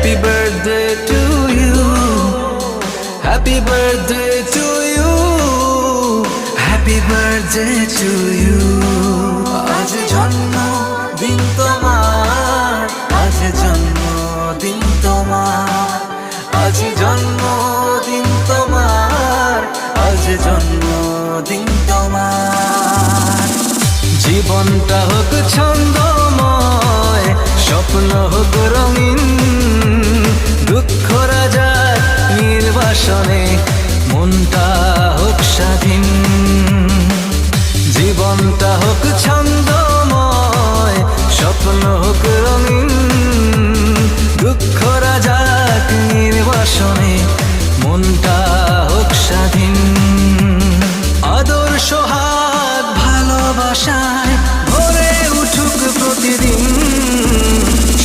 Happy birthday to you, happy birthday to you, happy birthday to you. আজ জন্মদিন তোমার, আজ জন্মদিন তোমার, আজ জন্মদিন তোমার, আজ জন্মদিন তোমার। জীবনটা হোক ছন্দময়, স্বপ্ন হোক রঙ